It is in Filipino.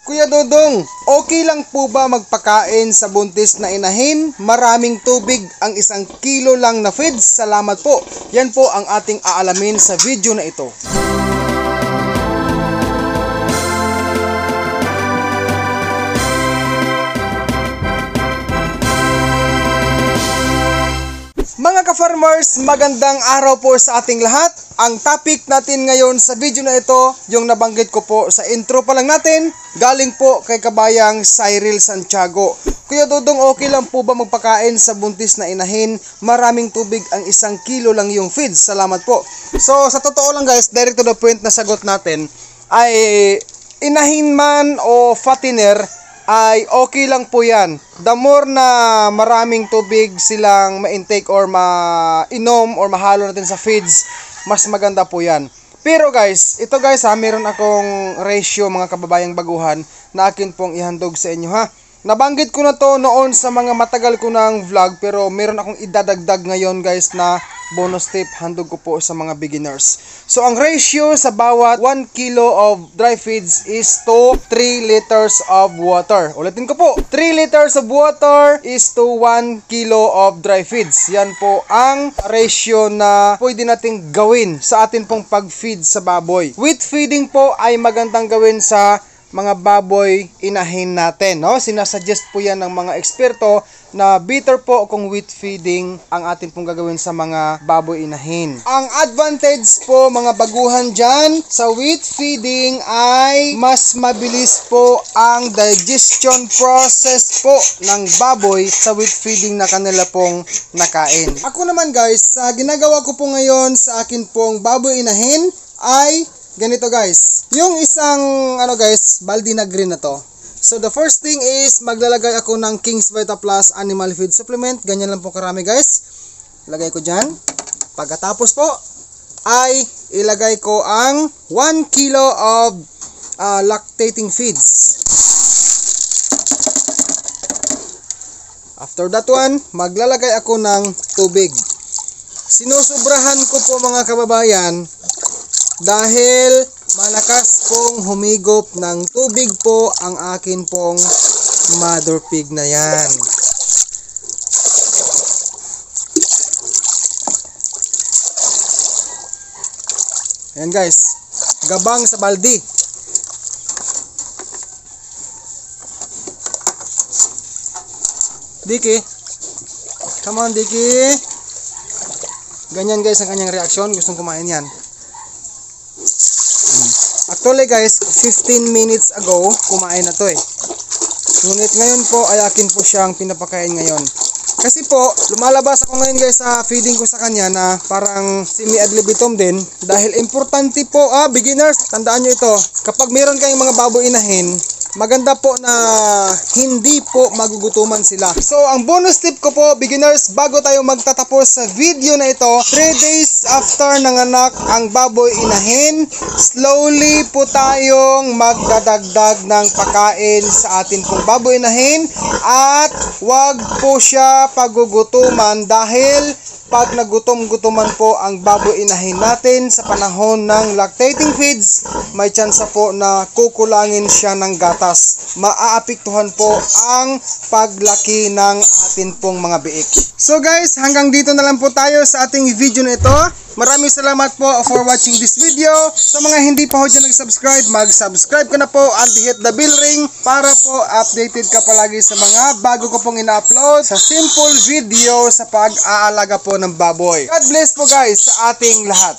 Kuya Dodong, okay lang po ba magpakain sa buntis na inahin? Maraming tubig ang 1 kilo lang na feeds. Salamat po. Yan po ang ating aalamin sa video na ito. Mga ka-farmers, magandang araw po sa ating lahat. Ang topic natin ngayon sa video na ito, yung nabanggit ko po sa intro pa lang natin, galing po kay kabayang Cyril Santiago. Kuya Dodong, okay lang po ba magpakain sa buntis na inahin? Maraming tubig ang 1 kilo lang yung feeds. Salamat po. So, sa totoo lang guys, direct to the point na sagot natin ay inahin man o fattener, ay okay lang po yan. The more na maraming tubig silang ma-intake or ma-inom or mahalo natin sa feeds, mas maganda po yan. Pero guys, ito guys meron akong ratio mga kababayang baguhan na akin pong ihandog sa inyo ha. Nabanggit ko na to noon sa mga matagal ko ng vlog, pero meron akong idadagdag ngayon guys na bonus tip, handog ko po sa mga beginners. So ang ratio sa bawat 1 kilo of dry feeds is to 3 liters of water. Ulitin ko po, 3 liters of water is to 1 kilo of dry feeds. Yan po ang ratio na pwede nating gawin sa atin pong pag-feed sa baboy. With feeding po ay magandang gawin sa mga baboy inahin natin, no? Sinasuggest po yan ng mga eksperto na better po kung wheat feeding ang atin pong gagawin sa mga baboy inahin. Ang advantage po mga baguhan dyan sa wheat feeding ay mas mabilis po ang digestion process po ng baboy sa wheat feeding na kanila pong nakain. Ako naman guys, ginagawa ko po ngayon sa akin pong baboy inahin ay ganito guys, yung isang baldi na green na to. So the first thing is maglalagay ako ng King's Vita Plus Animal Feed Supplement. Ganyan lang po karami guys. Lagay ko dyan. Pagkatapos po ay ilagay ko ang 1 kilo of lactating feeds. After that one, maglalagay ako ng tubig. Sinusubrahan ko po mga kababayan dahil malakas pong humigop ng tubig po ang akin pong mother pig na yan. Ayan guys, gabang sa baldi. Diki, come on Diki. Ganyan guys ang kanyang reaksyon, gustong kumain yan. Actually guys, 15 minutes ago, kumain na to eh. Ngunit ngayon po ay akin po siyang pinapakain ngayon. Kasi po, lumalabas ako ngayon guys sa feeding ko sa kanya na parang semi-ad libitum din. Dahil importante po, beginners, tandaan nyo ito. Kapag meron kayong mga baboy inahin, maganda po na hindi po magugutuman sila. So, ang bonus tip ko po, beginners, bago tayo magtatapos sa video na ito, 3 days after nanganak ang baboy inahin, slowly po tayong magdadagdag ng pagkain sa atin pong baboy inahin at wag po siya pagugutuman dahil pag nagutom-gutuman po ang baboy inahin natin sa panahon ng lactating feeds, may tsansa po na kukulangin siya ng gatas. Maaapektuhan po ang paglaki ng atin pong mga biik. So guys, hanggang dito na lang po tayo sa ating video na ito. Maraming salamat po for watching this video. Sa mga hindi pa ho dyan nag-subscribe, mag-subscribe ka na po and hit the bell ring para po updated ka palagi sa mga bago ko pong ina-upload sa simple video sa pag-aalaga po ng baboy. God bless po guys sa ating lahat.